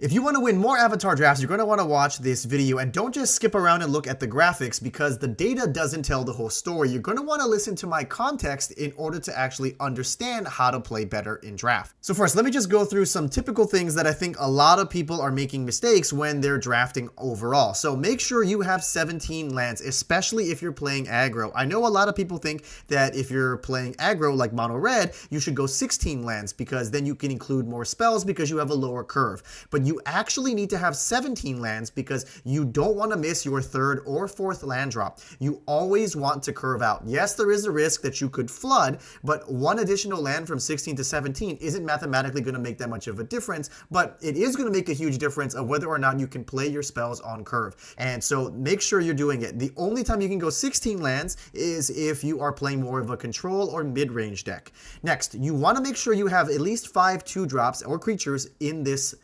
If you want to win more Avatar drafts, you're going to want to watch this video, and don't just skip around and look at the graphics because the data doesn't tell the whole story. You're going to want to listen to my context in order to actually understand how to play better in draft. So first, let me just go through some typical things that I think a lot of people are making mistakes when they're drafting overall. So make sure you have 17 lands, especially if you're playing aggro. I know a lot of people think that if you're playing aggro like mono red, you should go 16 lands because then you can include more spells because you have a lower curve. But you actually need to have 17 lands because you don't want to miss your third or fourth land drop. You always want to curve out. Yes, there is a risk that you could flood, but one additional land from 16 to 17 isn't mathematically going to make that much of a difference, but it is going to make a huge difference of whether or not you can play your spells on curve. And so make sure you're doing it. The only time you can go 16 lands is if you are playing more of a control or mid-range deck. Next, you want to make sure you have at least 5 2-drops or creatures in this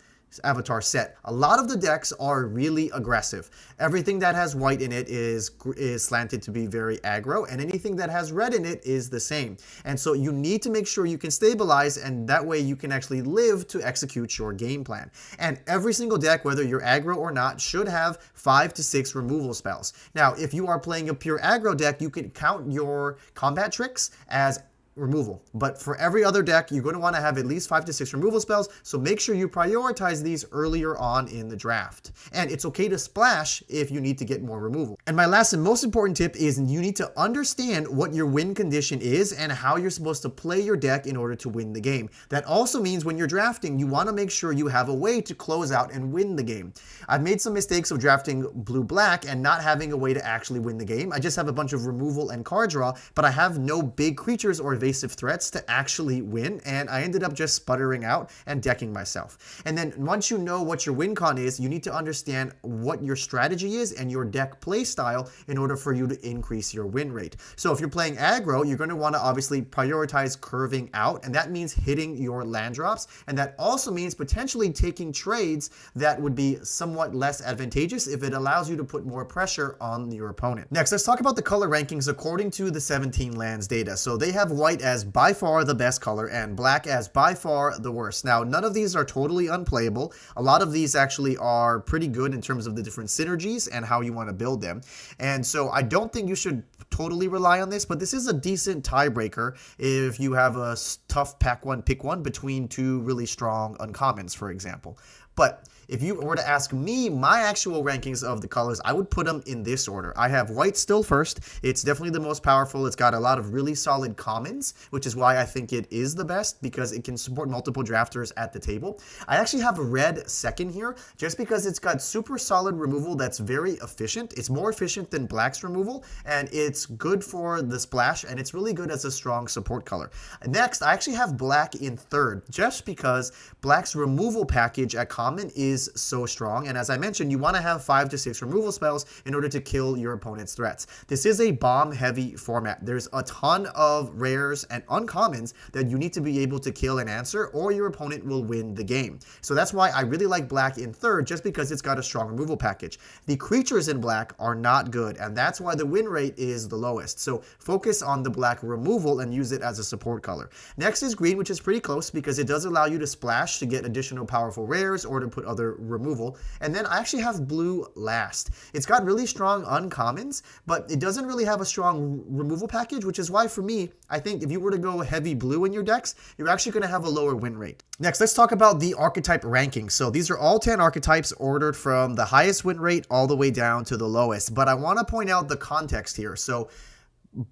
Avatar set. A lot of the decks are really aggressive. Everything that has white in it is slanted to be very aggro, and anything that has red in it is the same. And so you need to make sure you can stabilize, and that way you can actually live to execute your game plan. And every single deck, whether you're aggro or not, should have 5 to 6 removal spells. Now, if you are playing a pure aggro deck, you can count your combat tricks as removal, but for every other deck you're going to want to have at least 5 to 6 removal spells, so make sure you prioritize these earlier on in the draft. And it's okay to splash if you need to get more removal. And my last and most important tip is you need to understand what your win condition is and how you're supposed to play your deck in order to win the game. That also means when you're drafting, you want to make sure you have a way to close out and win the game. I've made some mistakes of drafting blue-black and not having a way to actually win the game. I just have a bunch of removal and card draw, but I have no big creatures or evasive threats to actually win, and I ended up just sputtering out and decking myself. And then once you know what your win con is, you need to understand what your strategy is and your deck play style in order for you to increase your win rate. So if you're playing aggro, you're going to want to obviously prioritize curving out, and that means hitting your land drops, and that also means potentially taking trades that would be somewhat less advantageous if it allows you to put more pressure on your opponent. Next, let's talk about the color rankings according to the 17 lands data. So they have white as by far the best color and black as by far the worst. Now, none of these are totally unplayable. A lot of these actually are pretty good in terms of the different synergies and how you want to build them. And so I don't think you should totally rely on this, but this is a decent tiebreaker if you have a tough pick one between 2 really strong uncommons, for example. But if you were to ask me my actual rankings of the colors, I would put them in this order. I have white still first. It's definitely the most powerful. It's got a lot of really solid commons, which is why I think it is the best because it can support multiple drafters at the table. I actually have red second here just because it's got super solid removal that's very efficient. It's more efficient than black's removal, and it's good for the splash, and it's really good as a strong support color. Next, I actually have black in third just because black's removal package at common is so strong, and as I mentioned, you want to have 5 to 6 removal spells in order to kill your opponent's threats. This is a bomb heavy format. There's a ton of rares and uncommons that you need to be able to kill and answer, or your opponent will win the game. So that's why I really like black in third, just because it's got a strong removal package. The creatures in black are not good, and that's why the win rate is the lowest. So focus on the black removal and use it as a support color. Next is green, which is pretty close because it does allow you to splash to get additional powerful rares or to put other removal. And then I actually have blue last. It's got really strong uncommons, but it doesn't really have a strong removal package, which is why for me, I think if you were to go heavy blue in your decks, you're actually going to have a lower win rate. Next, let's talk about the archetype rankings. So these are all 10 archetypes ordered from the highest win rate all the way down to the lowest, but I want to point out the context here. So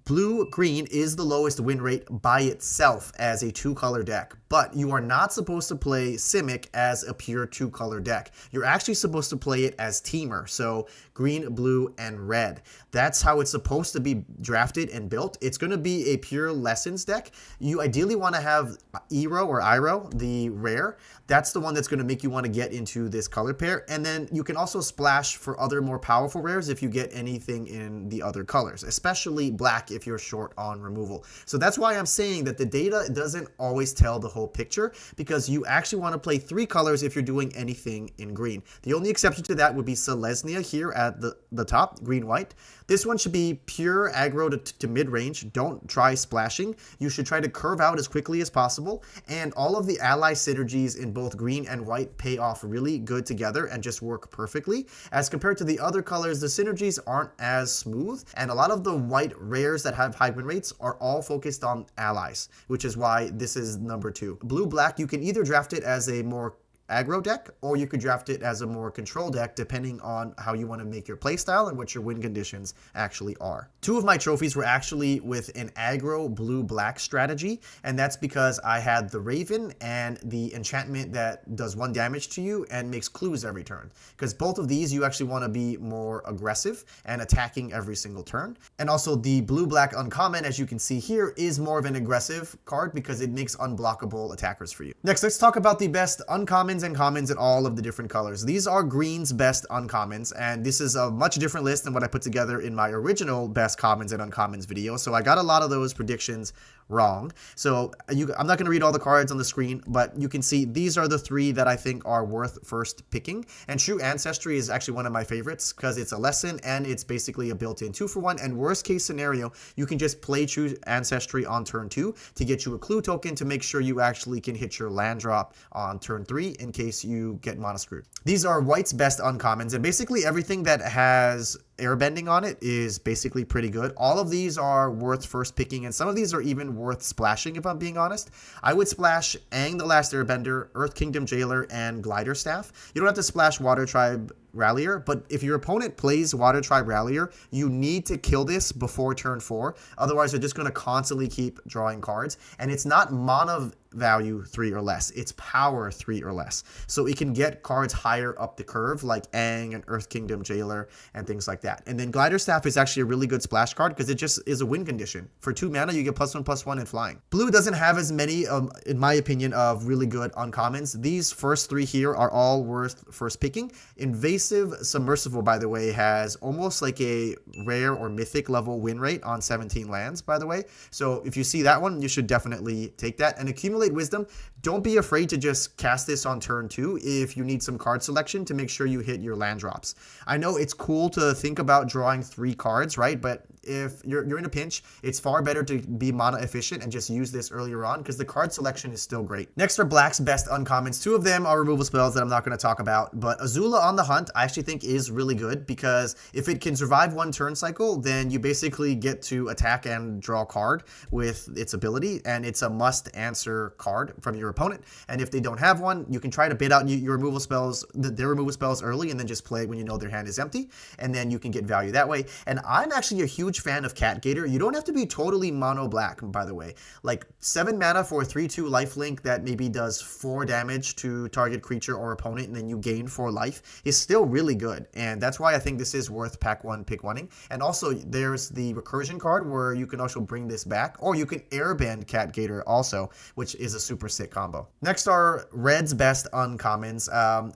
blue-green is the lowest win rate by itself as a 2-color deck, but you are not supposed to play Simic as a pure 2-color deck. You're actually supposed to play it as teamer, so green, blue, and red. That's how it's supposed to be drafted and built. It's going to be a pure lessons deck. You ideally want to have Iro or Iro, the rare. That's the one that's going to make you want to get into this color pair, and then you can also splash for other more powerful rares if you get anything in the other colors, especially black if you're short on removal. So that's why I'm saying that the data doesn't always tell the whole picture, because you actually want to play 3 colors if you're doing anything in green. The only exception to that would be Selesnya here at the top, green-white. This one should be pure aggro to mid-range. Don't try splashing. You should try to curve out as quickly as possible, and all of the ally synergies in both green and white pay off really good together and just work perfectly. As compared to the other colors, the synergies aren't as smooth, and a lot of the white rares that have high win rates are all focused on allies, which is why this is number 2. Blue-black, you can either draft it as a more aggro deck, or you could draft it as a more control deck depending on how you want to make your playstyle and what your win conditions actually are. 2 of my trophies were actually with an aggro blue-black strategy, and that's because I had the Raven and the enchantment that does 1 damage to you and makes clues every turn, because both of these you actually want to be more aggressive and attacking every single turn. And also the blue-black uncommon, as you can see here, is more of an aggressive card because it makes unblockable attackers for you. Next, let's talk about the best uncommons and commons in all of the different colors. These are green's best uncommons, and this is a much different list than what I put together in my original best commons and uncommons video, so I got a lot of those predictions wrong. So I'm not going to read all the cards on the screen, but you can see these are the 3 that I think are worth first picking. And True Ancestry is actually one of my favorites because it's a lesson and it's basically a built-in 2-for-1. And worst case scenario, you can just play True Ancestry on turn 2 to get you a clue token to make sure you actually can hit your land drop on turn 3 in case you get mono screwed. These are white's best uncommons, and basically everything that has airbending on it is basically pretty good. All of these are worth first picking, and some of these are even worth splashing, if I'm being honest. I would splash Aang the Last Airbender, Earth Kingdom Jailer, and Glider Staff. You don't have to splash Water Tribe Rallier, but if your opponent plays Water Tribe Rallier, you need to kill this before turn 4. Otherwise, they're just going to constantly keep drawing cards. And it's not mana value 3 or less, it's power 3 or less. So it can get cards higher up the curve, like Aang and Earth Kingdom Jailer and things like that. And then Glider Staff is actually a really good splash card because it just is a win condition. For 2 mana, you get +1/+1 and flying. Blue doesn't have as many, in my opinion, of really good uncommons. These first 3 here are all worth first picking. Invasive Submersible, by the way, has almost like a rare or mythic level win rate on 17 lands, by the way. So if you see that one, you should definitely take that. And Accumulate Wisdom, don't be afraid to just cast this on turn 2 if you need some card selection to make sure you hit your land drops. I know it's cool to think about drawing 3 cards, right? But if you're in a pinch, it's far better to be mana efficient and just use this earlier on because the card selection is still great. Next are black's best uncommons. 2 of them are removal spells that I'm not going to talk about, but Azula on the Hunt I actually think is really good because if it can survive 1 turn cycle, then you basically get to attack and draw a card with its ability, and it's a must answer card from your opponent. And if they don't have one, you can try to bait out your removal spells, their removal spells early, and then just play when you know their hand is empty, and then you can get value that way. And I'm actually a huge fan of Cat Gator. You don't have to be totally mono black, by the way. Like 7 mana for a 3/2 lifelink that maybe does 4 damage to target creature or opponent, and then you gain 4 life is still really good. And that's why I think this is worth pack 1 pick 1ing. And also there's the recursion card where you can also bring this back, or you can airbend Cat Gator also, which is a super sick combo. Next are red's best uncommons.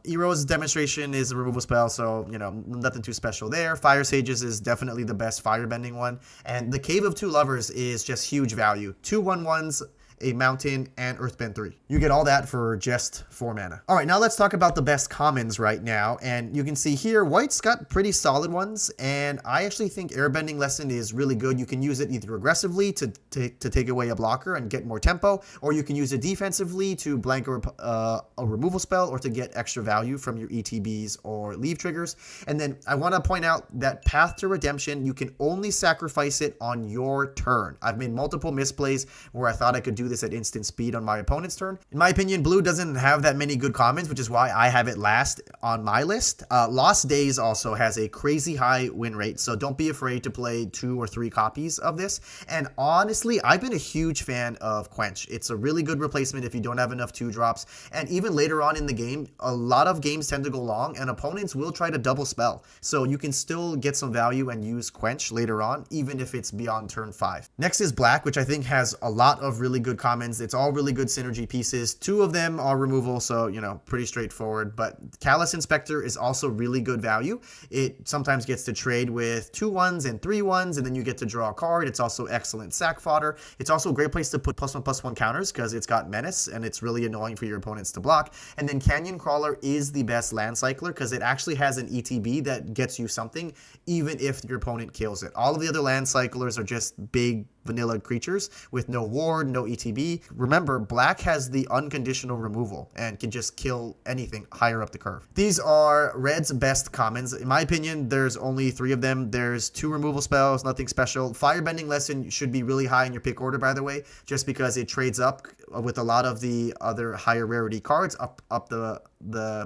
Ero's Demonstration is a removal spell, so you know, nothing too special there. Fire Sages is definitely the best firebending one, and the Cave of Two Lovers is just huge value. 2 1/1s, a mountain, and Earthbend 3. You get all that for just 4 mana. All right, now let's talk about the best commons right now. And you can see here, white's got pretty solid ones, and I actually think Airbending Lesson is really good. You can use it either aggressively to take away a blocker and get more tempo, or you can use it defensively to blank a removal spell or to get extra value from your ETBs or leave triggers. And then I want to point out that Path to Redemption, you can only sacrifice it on your turn. I've made multiple misplays where I thought I could do this at instant speed on my opponent's turn. In my opinion, blue doesn't have that many good commons, which is why I have it last on my list. Lost Days also has a crazy high win rate, so don't be afraid to play 2 or 3 copies of this. And honestly, I've been a huge fan of Quench. It's a really good replacement if you don't have enough 2-drops. And even later on in the game, a lot of games tend to go long, and opponents will try to double spell. So you can still get some value and use Quench later on, even if it's beyond turn 5. Next is black, which I think has a lot of really good commons. It's all really good synergy pieces. 2 of them are removal, so, you know, pretty straightforward. But Callous Inspector is also really good value. It sometimes gets to trade with 2 1s and 3 1s, and then you get to draw a card. It's also excellent sack fodder. It's also a great place to put +1/+1 counters because it's got Menace, and it's really annoying for your opponents to block. And then Canyon Crawler is the best land cycler because it actually has an ETB that gets you something even if your opponent kills it. All of the other land cyclers are just big vanilla creatures with no ward, no ETB. Remember, black has the unconditional removal and can just kill anything higher up the curve. These are red's best commons. In my opinion, there's only 3 of them. There's 2 removal spells, nothing special. Firebending Lesson should be really high in your pick order, by the way, just because it trades up with a lot of the other higher rarity cards up the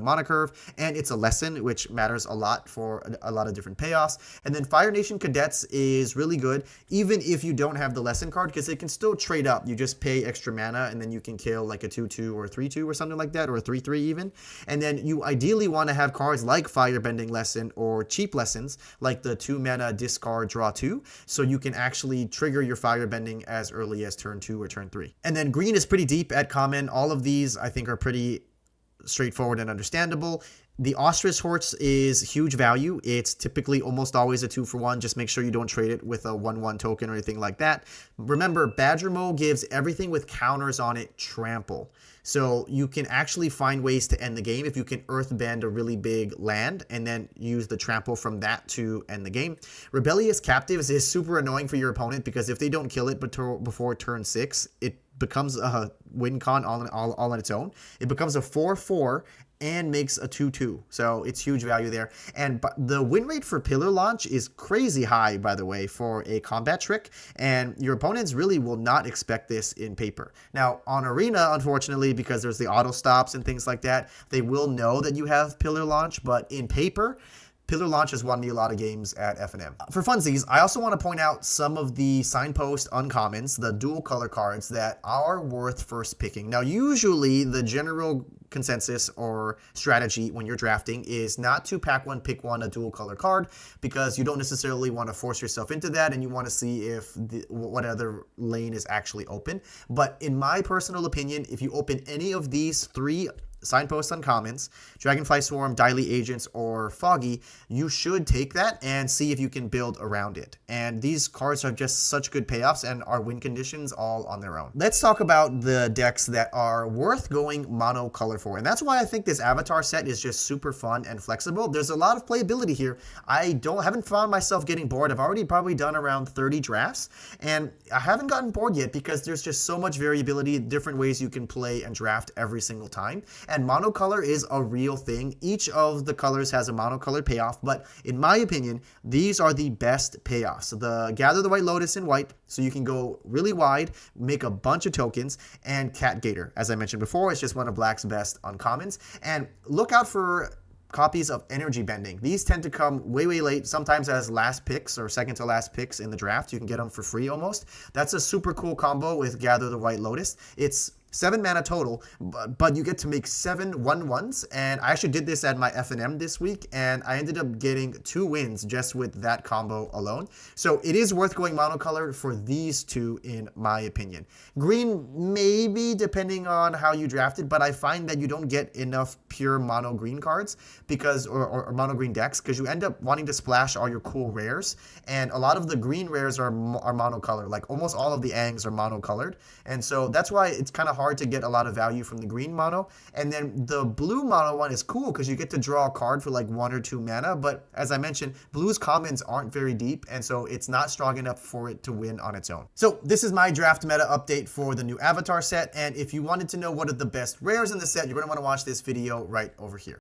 mana curve, and it's a lesson, which matters a lot for a lot of different payoffs. And then Fire Nation Cadets is really good, even if you don't have the lesson card, because it can still trade up. You just pay extra mana, and then you can kill like a 2/2 or a 3/2 or something like that, or a 3/3 even. And then you ideally want to have cards like Firebending Lesson or cheap lessons, like the 2 mana discard draw 2, so you can actually trigger your Firebending as early as turn 2 or turn 3. And then green is pretty deep at common. All of these I think are pretty straightforward and understandable. The Ostrich Horse is huge value. It's typically almost always a 2-for-1. Just make sure you don't trade it with a 1/1 token or anything like that. Remember, Badger Mo gives everything with counters on it trample. So you can actually find ways to end the game if you can Earthbend a really big land and then use the trample from that to end the game. Rebellious Captives is super annoying for your opponent because if they don't kill it before turn 6, it becomes a win con all on its own. It becomes a 4/4 and makes a 2/2. So it's huge value there. And the win rate for Pillar Launch is crazy high, by the way, for a combat trick. And your opponents really will not expect this in paper. Now, on Arena, unfortunately, because there's the auto stops and things like that, they will know that you have Pillar Launch. But in paper, Pillar Launch has won me a lot of games at FNM. For funsies, I also want to point out some of the Signpost uncommons, the dual color cards that are worth first picking. Now, usually the general consensus or strategy when you're drafting is not to pack one, pick one, a dual color card, because you don't necessarily want to force yourself into that and you want to see if what other lane is actually open. But in my personal opinion, if you open any of these 3 Signpost uncommons, Dragonfly Swarm, Daily Agents, or Foggy, you should take that and see if you can build around it. And these cards are just such good payoffs and are win conditions all on their own. Let's talk about the decks that are worth going mono color for. And that's why I think this Avatar set is just super fun and flexible. There's a lot of playability here. I haven't found myself getting bored. I've already probably done around 30 drafts, and I haven't gotten bored yet because there's just so much variability, different ways you can play and draft every single time. And monocolor is a real thing. Each of the colors has a monocolor payoff, but in my opinion, these are the best payoffs. The Gather the White Lotus in white, so you can go really wide, make a bunch of tokens, and Cat Gator. As I mentioned before, it's just one of black's best uncommons. And look out for copies of Energy Bending. These tend to come way, way late, sometimes as last picks or second to last picks in the draft. You can get them for free almost. That's a super cool combo with Gather the White Lotus. It's 7 mana total, but you get to make 7 1/1s, and I actually did this at my FNM this week, and I ended up getting 2 wins just with that combo alone. So it is worth going monocolor for these 2, in my opinion. Green, maybe, depending on how you drafted, but I find that you don't get enough pure mono green cards because, or mono green decks, because you end up wanting to splash all your cool rares, and a lot of the green rares are monocolor. Like almost all of the Angs are monocolored, and so that's why it's kind of hard to get a lot of value from the green mono. And then the blue mono one is cool because you get to draw a card for like 1 or 2 mana, but as I mentioned, blue's commons aren't very deep, and so it's not strong enough for it to win on its own. So this is my draft meta update for the new Avatar set, and if you wanted to know what are the best rares in the set, you're going to want to watch this video right over here.